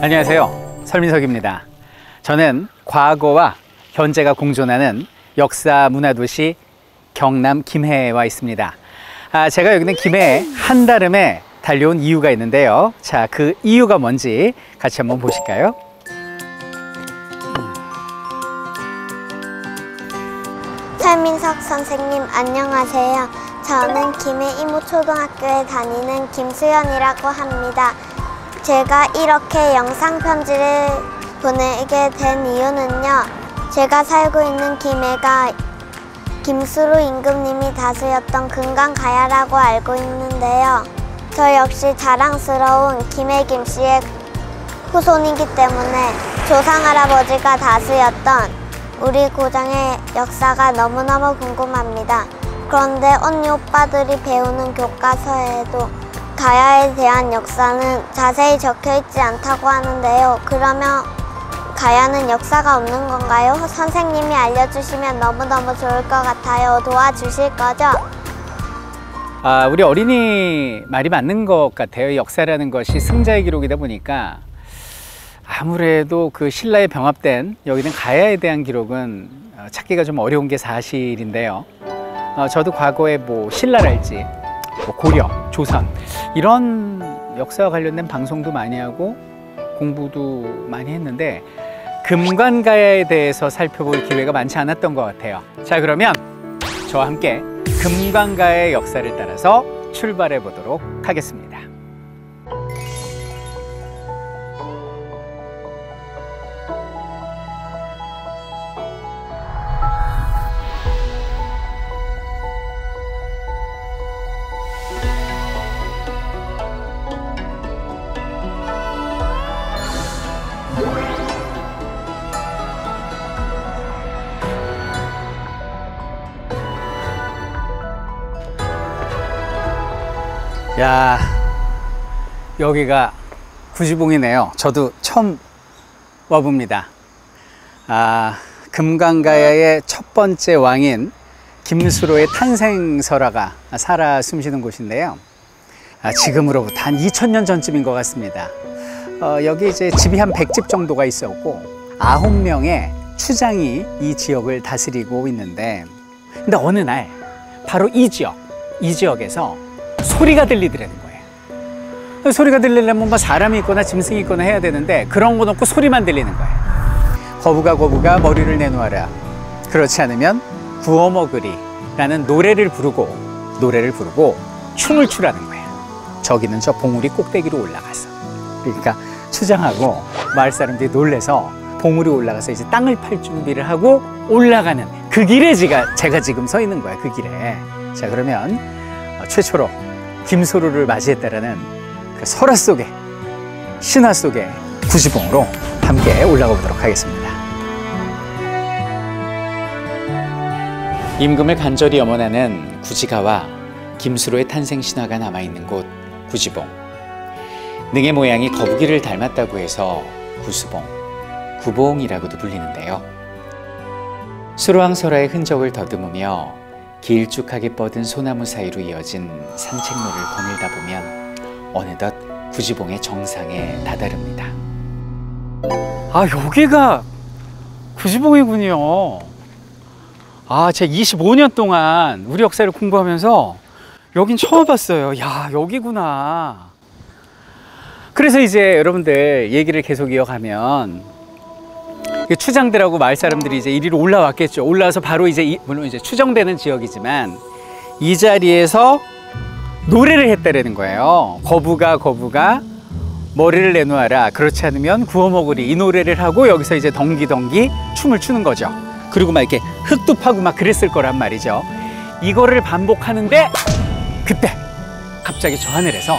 안녕하세요, 설민석입니다. 저는 과거와 현재가 공존하는 역사 문화도시 경남 김해에 와 있습니다. 제가 여기는 김해 한다름에 달려온 이유가 있는데요. 자, 그 이유가 뭔지 같이 한번 보실까요? 설민석 선생님 안녕하세요. 저는 김해 이무초등학교에 다니는 김수연이라고 합니다. 제가 이렇게 영상 편지를 보내게 된 이유는요, 제가 살고 있는 김해가 김수로 임금님이 다스렸던 금강가야라고 알고 있는데요. 저 역시 자랑스러운 김해 김씨의 후손이기 때문에 조상할아버지가 다스렸던 우리 고장의 역사가 너무너무 궁금합니다. 그런데 언니 오빠들이 배우는 교과서에도 가야에 대한 역사는 자세히 적혀있지 않다고 하는데요. 그러면 가야는 역사가 없는 건가요? 선생님이 알려주시면 너무너무 좋을 것 같아요. 도와주실 거죠? 우리 어린이 말이 맞는 것 같아요. 역사라는 것이 승자의 기록이다 보니까 아무래도 그 신라에 병합된 여기는 가야에 대한 기록은 찾기가 좀 어려운 게 사실인데요. 저도 과거에 뭐 신라랄지 고려, 조선 이런 역사와 관련된 방송도 많이 하고 공부도 많이 했는데 금관가야에 대해서 살펴볼 기회가 많지 않았던 것 같아요. 자, 그러면 저와 함께 금관가야의 역사를 따라서 출발해 보도록 하겠습니다. 야, 여기가 구지봉이네요. 저도 처음 와봅니다. 금강가야의 첫 번째 왕인 김수로의 탄생설화가 살아 숨쉬는 곳인데요. 지금으로부터 한 2000년 전쯤인 것 같습니다. 여기 이제 집이 한 100집 정도가 있었고 9명의 추장이 이 지역을 다스리고 있는데, 근데 어느 날 바로 이 지역에서 소리가 들리더라는 거예요. 소리가 들리려면 뭐 사람이 있거나 짐승이 있거나 해야 되는데 그런 건 없고 소리만 들리는 거예요. 거부가 머리를 내놓아라. 그렇지 않으면 구워 먹으리 라는 노래를 부르고 춤을 추라는 거예요. 저기는 저 봉우리 꼭대기로 올라가서. 그러니까 추장하고 마을 사람들이 놀래서 봉우리 올라가서 이제 땅을 팔 준비를 하고 올라가는 그 길에 제가 지금 서 있는 거야. 그 길에. 자, 그러면 최초로 김수로를 맞이했다라는 그 설화 속의 신화 속의 구지봉으로 함께 올라가 보도록 하겠습니다. 임금을 간절히 염원하는 구지가와 김수로의 탄생 신화가 남아있는 곳 구지봉. 능의 모양이 거북이를 닮았다고 해서 구수봉, 구봉이라고도 불리는데요. 수로왕 설화의 흔적을 더듬으며 길쭉하게 뻗은 소나무 사이로 이어진 산책로를 거닐다 보면 어느덧 구지봉의 정상에 다다릅니다. 여기가 구지봉이군요. 제가 25년 동안 우리 역사를 공부하면서 여긴 처음 봤어요. 야, 여기구나. 그래서 이제 여러분들 얘기를 계속 이어가면 추장들하고 마을 사람들이 이제 이리로 올라왔겠죠. 올라와서 바로 물론 이제 추정되는 지역이지만 이 자리에서 노래를 했다라는 거예요. 거부가 머리를 내놓아라. 그렇지 않으면 구워 먹으리. 이 노래를 하고 여기서 이제 덩기덩기 춤을 추는 거죠. 그리고 막 이렇게 흙도 파고 막 그랬을 거란 말이죠. 이거를 반복하는데 그때 갑자기 저 하늘에서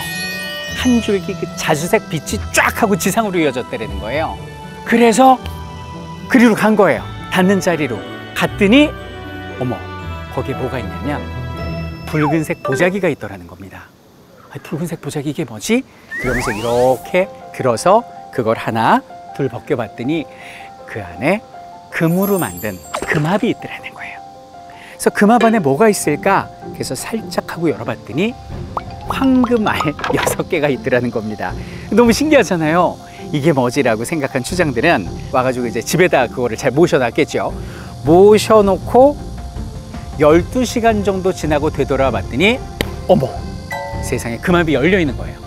한 줄기 그 자주색 빛이 쫙 하고 지상으로 이어졌다라는 거예요. 그래서 그리로 간 거예요. 닿는 자리로 갔더니 어머, 거기에 뭐가 있냐면 붉은색 보자기가 있더라는 겁니다. 붉은색 보자기 이게 뭐지? 그러면서 이렇게 들어서 그걸 하나 둘 벗겨봤더니 그 안에 금으로 만든 금합이 있더라는 거예요. 그래서 금합 안에 뭐가 있을까? 그래서 살짝 하고 열어봤더니 황금알 6개가 있더라는 겁니다. 너무 신기하잖아요. 이게 뭐지라고 생각한 추장들은 와가지고 이제 집에다 그거를 잘 모셔놨겠죠. 모셔놓고 12시간 정도 지나고 되돌아봤더니 어머, 세상에 금합이 열려 있는 거예요.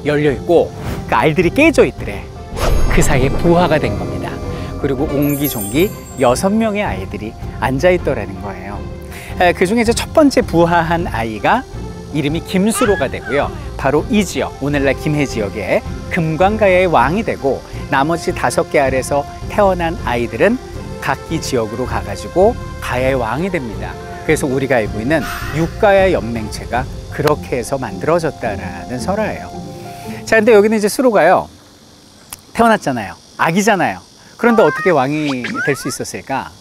열려 있고 그 알들이 깨져 있더래. 그 사이에 부화가 된 겁니다. 그리고 옹기종기 6명의 아이들이 앉아 있더라는 거예요. 그 중에 이제 첫 번째 부화한 아이가 이름이 김수로가 되고요. 바로 이 지역, 오늘날 김해 지역의 금관가야의 왕이 되고, 나머지 5개 알에서 태어난 아이들은 각기 지역으로 가가지고 가야의 왕이 됩니다. 그래서 우리가 알고 있는 육가야 연맹체가 그렇게 해서 만들어졌다라는 설화예요. 자, 근데 여기는 이제 수로가요, 태어났잖아요. 아기잖아요. 그런데 어떻게 왕이 될 수 있었을까?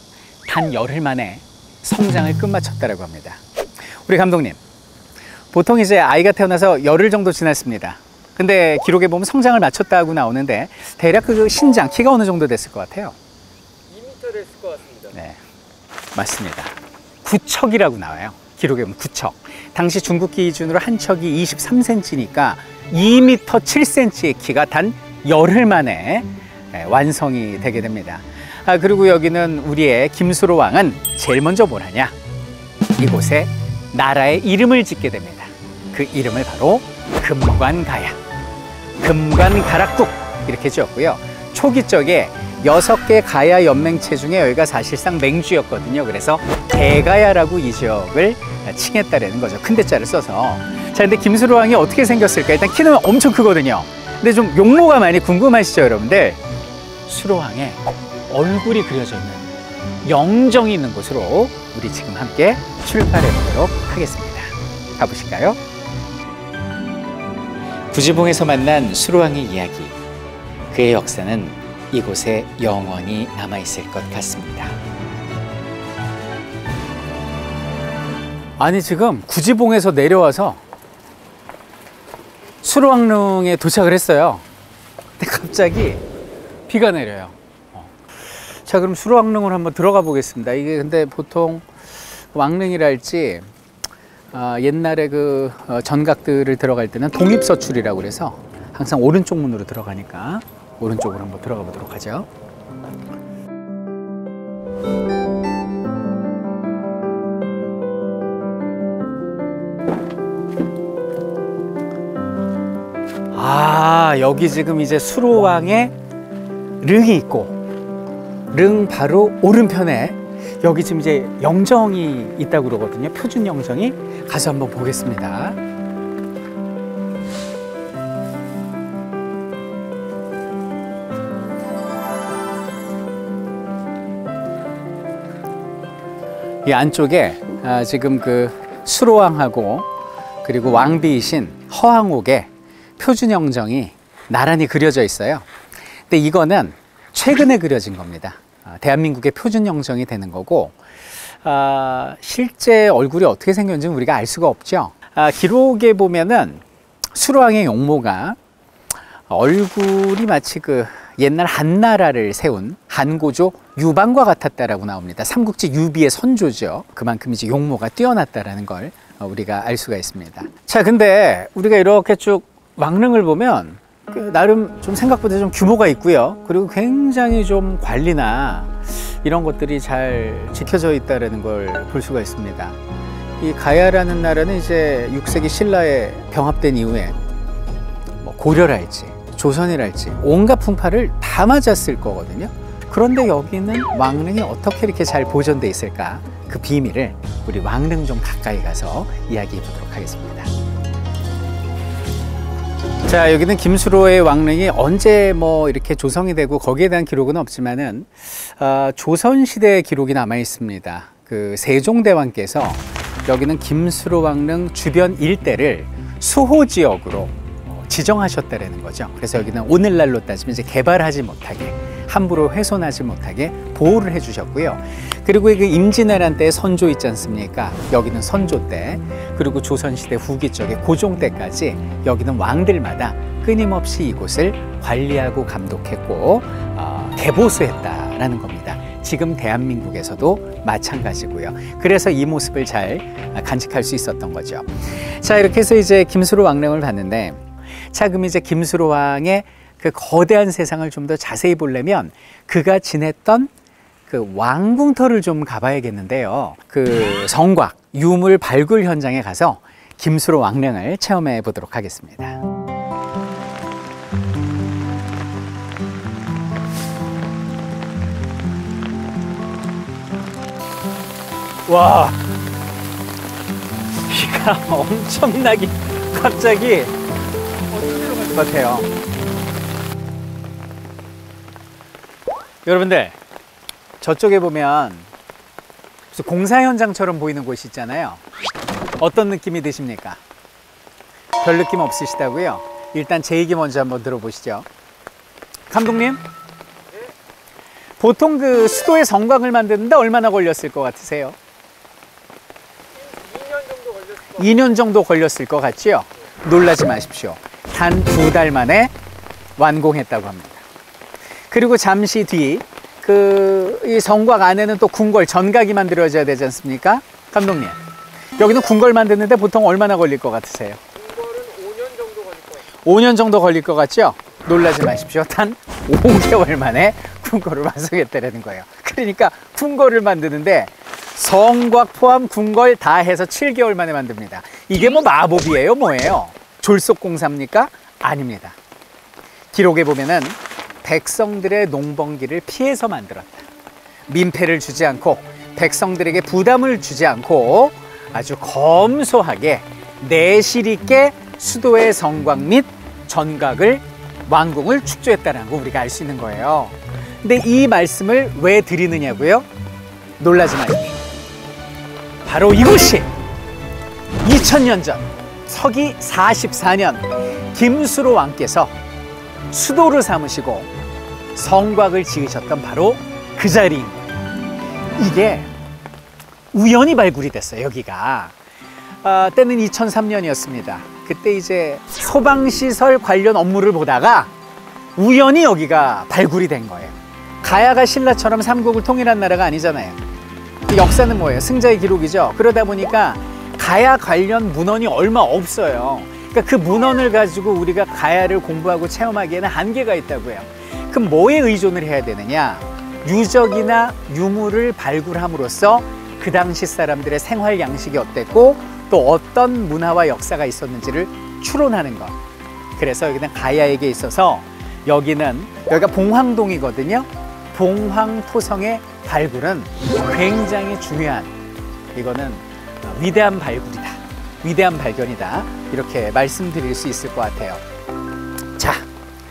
단 열흘 만에 성장을 끝마쳤다라고 합니다. 우리 감독님, 보통 이제 아이가 태어나서 열흘 정도 지났습니다. 근데 기록에 보면 성장을 마쳤다고 나오는데 대략 그 신장, 키가 어느 정도 됐을 것 같아요? 2m 됐을 것 같습니다. 네, 맞습니다. 9척이라고 나와요. 기록에 보면 9척. 당시 중국기 기준으로 한 척이 23cm니까 2m 7cm의 키가 단 열흘 만에 완성이 되게 됩니다. 그리고 여기는 우리의 김수로 왕은 제일 먼저 뭘 하냐? 이곳에 나라의 이름을 짓게 됩니다. 그 이름을 바로 금관가야, 금관가락국 이렇게 지었고요. 초기 적에 6개 가야 연맹체 중에 여기가 사실상 맹주였거든요. 그래서 대가야라고 이 지역을 칭했다라는 거죠. 큰 대자를 써서. 자, 근데 김수로 왕이 어떻게 생겼을까? 일단 키는 엄청 크거든요. 근데 좀 용모가 많이 궁금하시죠, 여러분들? 수로 왕의 얼굴이 그려져 있는 영정이 있는 곳으로 우리 지금 함께 출발해 보도록 하겠습니다. 가보실까요? 구지봉에서 만난 수로왕의 이야기, 그의 역사는 이곳에 영원히 남아있을 것 같습니다. 아니, 지금 구지봉에서 내려와서 수로왕릉에 도착을 했어요. 근데 갑자기 비가 내려요. 자, 그럼 수로왕릉을 한번 들어가 보겠습니다. 이게 근데 보통 왕릉이랄지 옛날에 그 전각들을 들어갈 때는 동입서출이라고 그래서 항상 오른쪽 문으로 들어가니까 오른쪽으로 한번 들어가 보도록 하죠. 아, 여기 지금 이제 수로왕의 릉이 있고, 릉 바로 오른편에 여기 지금 이제 영정이 있다고 그러거든요. 표준 영정이. 가서 한번 보겠습니다. 이 안쪽에 지금 그 수로왕하고 그리고 왕비이신 허황옥의 표준 영정이 나란히 그려져 있어요. 근데 이거는 최근에 그려진 겁니다. 대한민국의 표준 영정이 되는 거고, 실제 얼굴이 어떻게 생겼는지는 우리가 알 수가 없죠. 기록에 보면은 수로왕의 용모가 얼굴이 마치 그 옛날 한나라를 세운 한고조 유방과 같았다라고 나옵니다. 삼국지 유비의 선조죠. 그만큼 이제 용모가 뛰어났다라는 걸 우리가 알 수가 있습니다. 자, 근데 우리가 이렇게 쭉 왕릉을 보면 나름 좀 생각보다 좀 규모가 있고요. 그리고 굉장히 좀 관리나 이런 것들이 잘 지켜져 있다는 걸 볼 수가 있습니다. 이 가야라는 나라는 이제 6세기 신라에 병합된 이후에 뭐 고려랄지 조선이랄지 온갖 풍파를 다 맞았을 거거든요. 그런데 여기는 왕릉이 어떻게 이렇게 잘 보존돼 있을까? 그 비밀을 우리 왕릉 좀 가까이 가서 이야기해 보도록 하겠습니다. 자, 여기는 김수로의 왕릉이 언제 뭐 이렇게 조성이 되고 거기에 대한 기록은 없지만은 조선시대의 기록이 남아 있습니다. 그 세종대왕께서 여기는 김수로 왕릉 주변 일대를 수호 지역으로 지정하셨다라는 거죠. 그래서 여기는 오늘날로 따지면 이제 개발하지 못하게, 함부로 훼손하지 못하게 보호를 해주셨고요. 그리고 그 임진왜란 때 선조 있지 않습니까? 여기는 선조 때, 그리고 조선시대 후기 쪽에 고종 때까지 여기는 왕들마다 끊임없이 이곳을 관리하고 감독했고 개보수했다라는 겁니다. 지금 대한민국에서도 마찬가지고요. 그래서 이 모습을 잘 간직할 수 있었던 거죠. 자, 이렇게 해서 이제 김수로 왕릉을 봤는데, 자, 그럼 이제 김수로 왕의 그 거대한 세상을 좀 더 자세히 보려면 그가 지냈던 그 왕궁터를 좀 가봐야겠는데요. 그 성곽 유물 발굴 현장에 가서 김수로 왕릉을 체험해 보도록 하겠습니다. 와, 비가 엄청나게 갑자기 어디로 갈 것 같아요. 여러분들, 저쪽에 보면 무슨 공사 현장처럼 보이는 곳이 있잖아요. 어떤 느낌이 드십니까? 별 느낌 없으시다고요? 일단 제 얘기 먼저 한번 들어보시죠. 감독님, 보통 그 수도의 성곽을 만드는데 얼마나 걸렸을 것 같으세요? 2년 정도 걸렸을 것 같지요? 놀라지 마십시오. 단 2달 만에 완공했다고 합니다. 그리고 잠시 뒤 이 성곽 안에는 또 궁궐, 전각이 만들어져야 되지 않습니까? 감독님, 여기는 궁궐 만드는데 보통 얼마나 걸릴 것 같으세요? 궁궐은 5년 정도 걸릴 것 같아요. 5년 정도 걸릴 것 같죠? 놀라지 마십시오. 단 5개월 만에 궁궐을 완성했다는 거예요. 그러니까 궁궐을 만드는데 성곽 포함 궁궐 다 해서 7개월 만에 만듭니다. 이게 뭐 마법이에요? 뭐예요? 졸속공사입니까? 아닙니다. 기록에 보면은 백성들의 농번기를 피해서 만들었다. 민폐를 주지 않고 백성들에게 부담을 주지 않고 아주 검소하게 내실 있게 수도의 성곽 및 전각을 왕궁을 축조했다는 거 우리가 알 수 있는 거예요. 근데 이 말씀을 왜 드리느냐고요? 놀라지 마십시오. 바로 이곳이 2000년 전 서기 44년 김수로 왕께서 수도를 삼으시고 성곽을 지으셨던 바로 그 자리인 거예요. 이게 우연히 발굴이 됐어요. 여기가 때는 2003년이었습니다. 그때 이제 소방시설 관련 업무를 보다가 우연히 여기가 발굴이 된 거예요. 가야가 신라처럼 삼국을 통일한 나라가 아니잖아요. 역사는 뭐예요? 승자의 기록이죠. 그러다 보니까 가야 관련 문헌이 얼마 없어요. 그러니까 그 문헌을 가지고 우리가 가야를 공부하고 체험하기에는 한계가 있다고요. 그럼 뭐에 의존을 해야 되느냐? 유적이나 유물을 발굴함으로써 그 당시 사람들의 생활 양식이 어땠고 또 어떤 문화와 역사가 있었는지를 추론하는 것. 그래서 여기는 가야에게 있어서 여기가 봉황동이거든요. 봉황토성의 발굴은 굉장히 중요한, 이거는 위대한 발굴이다, 위대한 발견이다, 이렇게 말씀드릴 수 있을 것 같아요. 자,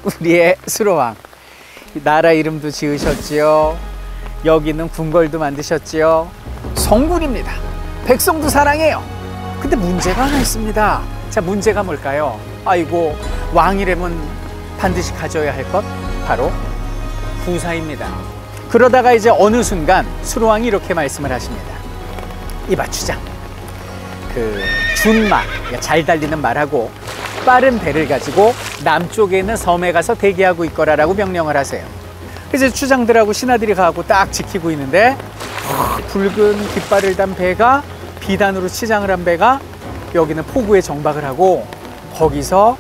우리의 수로왕, 나라 이름도 지으셨지요. 여기는 궁궐도 만드셨지요. 성군입니다. 백성도 사랑해요. 근데 문제가 하나 있습니다. 자, 문제가 뭘까요? 아이고, 왕이라면 반드시 가져야 할 것, 바로 부사입니다. 그러다가 이제 어느 순간 수로왕이 이렇게 말씀을 하십니다. 이봐, 추장, 그 준마, 잘 달리는 말하고 빠른 배를 가지고 남쪽에 있는 섬에 가서 대기하고 있거라라고 명령을 하세요. 그래서 추장들하고 신하들이 가고 딱 지키고 있는데 붉은 깃발을 단 배가, 비단으로 치장을 한 배가 여기는 포구에 정박을 하고, 거기서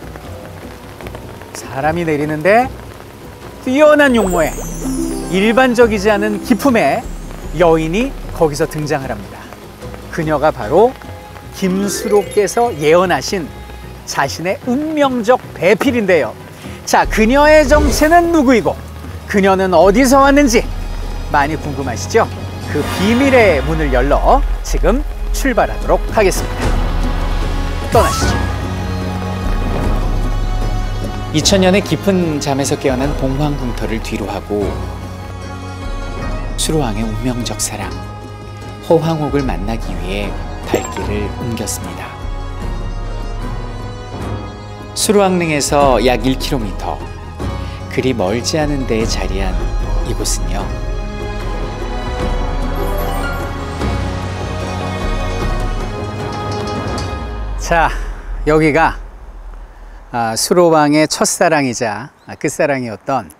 사람이 내리는데 뛰어난 용모에 일반적이지 않은 기품의 여인이 거기서 등장을 합니다. 그녀가 바로 김수로께서 예언하신 자신의 운명적 배필인데요. 자, 그녀의 정체는 누구이고 그녀는 어디서 왔는지 많이 궁금하시죠? 그 비밀의 문을 열러 지금 출발하도록 하겠습니다. 떠나시죠. 2000년의 깊은 잠에서 깨어난 봉황궁터를 뒤로하고 수로왕의 운명적 사랑 호황옥을 만나기 위해 발길을 옮겼습니다. 수로왕릉에서 약 1km, 그리 멀지 않은 데에 자리한 이곳은요, 자, 여기가 수로왕의 첫사랑이자 끝사랑이었던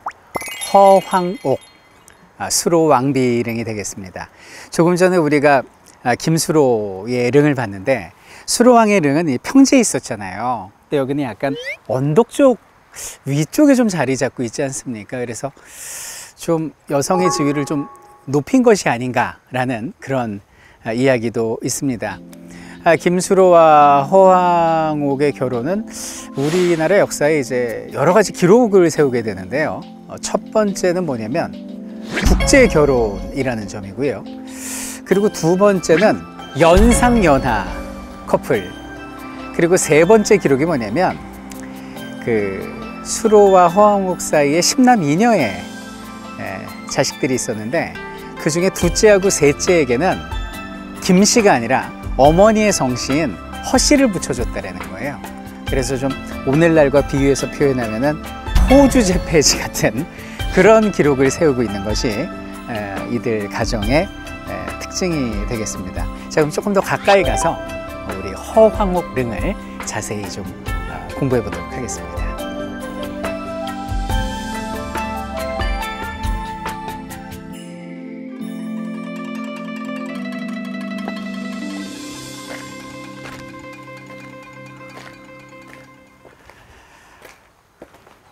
허황옥, 수로왕비릉이 되겠습니다. 조금 전에 우리가 김수로의 릉을 봤는데 수로왕의 릉은 평지에 있었잖아요. 근데 여기는 약간 언덕 쪽 위쪽에 좀 자리 잡고 있지 않습니까? 그래서 좀 여성의 지위를 좀 높인 것이 아닌가라는 그런 이야기도 있습니다. 김수로와 허황옥의 결혼은 우리나라 역사에 이제 여러 가지 기록을 세우게 되는데요. 첫 번째는 뭐냐면 국제 결혼이라는 점이고요. 그리고 두 번째는 연상연하 커플. 그리고 세 번째 기록이 뭐냐면 수로와 허황옥 사이에 10남 2녀의 자식들이 있었는데, 그 중에 둘째하고 셋째에게는 김씨가 아니라 어머니의 성씨인 허씨를 붙여줬다라는 거예요. 그래서 좀 오늘날과 비유해서 표현하면은 호주 재패지 같은 그런 기록을 세우고 있는 것이 이들 가정의 특징이 되겠습니다. 자, 그럼 조금 더 가까이 가서 우리 허황옥 릉을 자세히 좀 공부해 보도록 하겠습니다.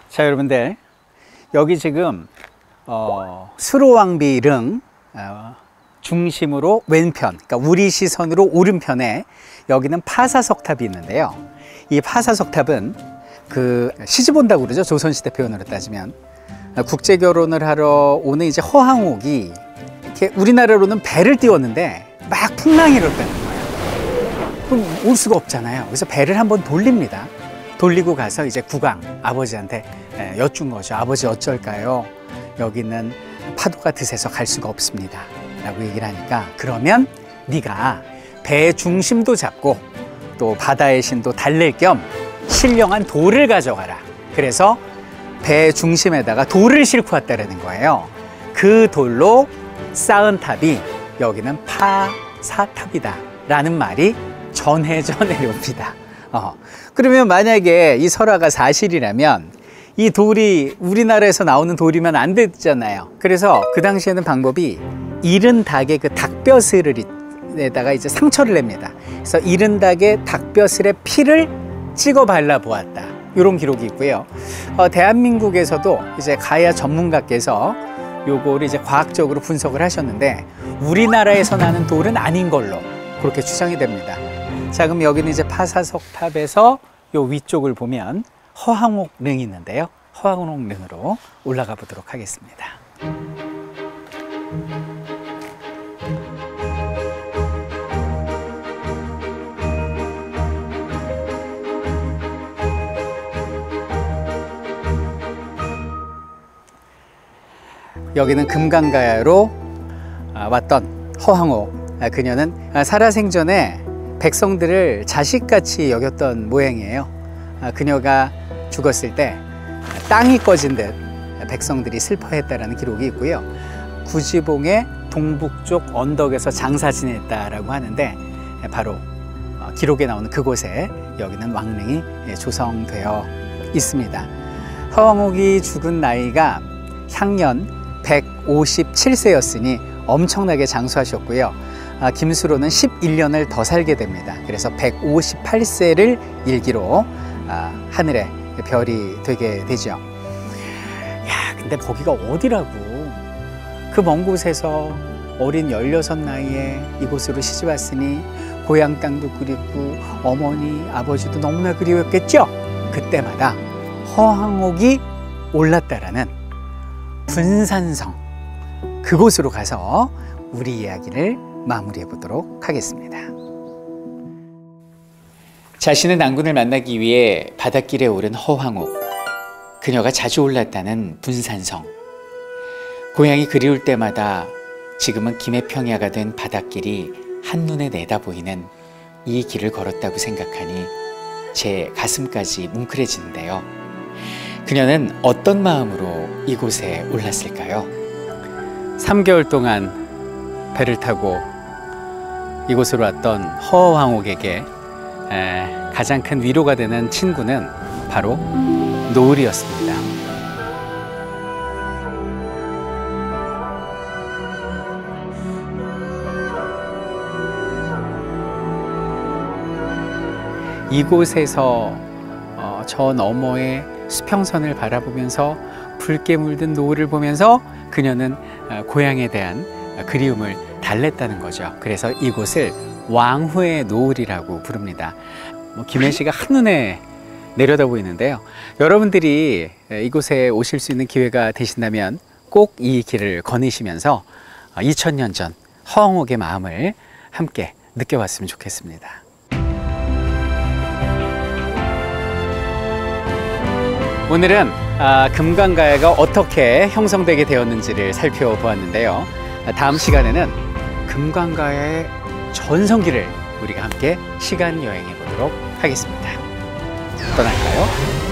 자, 여러분들, 여기 지금 수로왕비 릉 중심으로 왼편, 그러니까 우리 시선으로 오른편에 여기는 파사석탑이 있는데요. 이 파사석탑은 시집 온다고 그러죠. 조선시대 표현으로 따지면 국제 결혼을 하러 오는 이제 허황옥이 이렇게 우리나라로는 배를 띄웠는데 막 풍랑이 일었다는 거예요. 그럼 올 수가 없잖아요. 그래서 배를 한번 돌립니다. 돌리고 가서 이제 국왕 아버지한테 여쭌 거죠. 아버지 어쩔까요? 여기는 파도가 드세서 갈 수가 없습니다 라고 얘기를 하니까, 그러면 네가 배의 중심도 잡고 또 바다의 신도 달랠 겸 신령한 돌을 가져가라. 그래서 배 중심에다가 돌을 싣고 왔다는 거예요. 그 돌로 쌓은 탑이 여기는 파사탑이다 라는 말이 전해져 내려옵니다. 그러면 만약에 이 설화가 사실이라면 이 돌이 우리나라에서 나오는 돌이면 안 되잖아요. 그래서 그 당시에는 방법이 이른 닭의 그 닭뼈슬에다가 이제 상처를 냅니다. 그래서 이른 닭의 닭뼈슬에 피를 찍어 발라 보았다, 이런 기록이 있고요. 대한민국에서도 이제 가야 전문가께서 요거를 이제 과학적으로 분석을 하셨는데 우리나라에서 나는 돌은 아닌 걸로 그렇게 추정이 됩니다. 자, 그럼 여기는 이제 파사석탑에서 요 위쪽을 보면 허황옥 릉이 있는데요. 허황옥 릉으로 올라가 보도록 하겠습니다. 여기는 금강가야로 왔던 허황옥. 그녀는 살아생전에 백성들을 자식같이 여겼던 모양이에요. 그녀가 죽었을 때 땅이 꺼진 듯 백성들이 슬퍼했다라는 기록이 있고요. 구지봉의 동북쪽 언덕에서 장사 지냈다라고 하는데, 바로 기록에 나오는 그곳에 여기는 왕릉이 조성되어 있습니다. 허황옥이 죽은 나이가 향년 157세였으니 엄청나게 장수하셨고요. 김수로는 11년을 더 살게 됩니다. 그래서 158세를 일기로 하늘에 별이 되게 되죠. 야, 근데 거기가 어디라고? 그 먼 곳에서 어린 16 나이에 이곳으로 시집 왔으니 고향 땅도 그립고 어머니 아버지도 너무나 그리웠겠죠. 그때마다 허황옥이 올랐다라는 분산성, 그곳으로 가서 우리 이야기를 마무리해 보도록 하겠습니다. 자신의 난군을 만나기 위해 바닷길에 오른 허황옥. 그녀가 자주 올랐다는 분산성. 고향이 그리울 때마다 지금은 김해평야가 된 바닷길이 한눈에 내다보이는 이 길을 걸었다고 생각하니 제 가슴까지 뭉클해지는데요. 그녀는 어떤 마음으로 이곳에 올랐을까요? 3개월 동안 배를 타고 이곳으로 왔던 허황옥에게 가장 큰 위로가 되는 친구는 바로 노을이었습니다. 이곳에서 저 너머에 수평선을 바라보면서 붉게 물든 노을을 보면서 그녀는 고향에 대한 그리움을 달랬다는 거죠. 그래서 이곳을 왕후의 노을이라고 부릅니다. 김현 씨가 한눈에 내려다 보이는데요. 여러분들이 이곳에 오실 수 있는 기회가 되신다면 꼭 이 길을 거니시면서 2000년 전 허황옥의 마음을 함께 느껴봤으면 좋겠습니다. 오늘은 금강가야가 어떻게 형성되게 되었는지를 살펴보았는데요. 다음 시간에는 금강가야의 전성기를 우리가 함께 시간 여행해 보도록 하겠습니다. 떠날까요?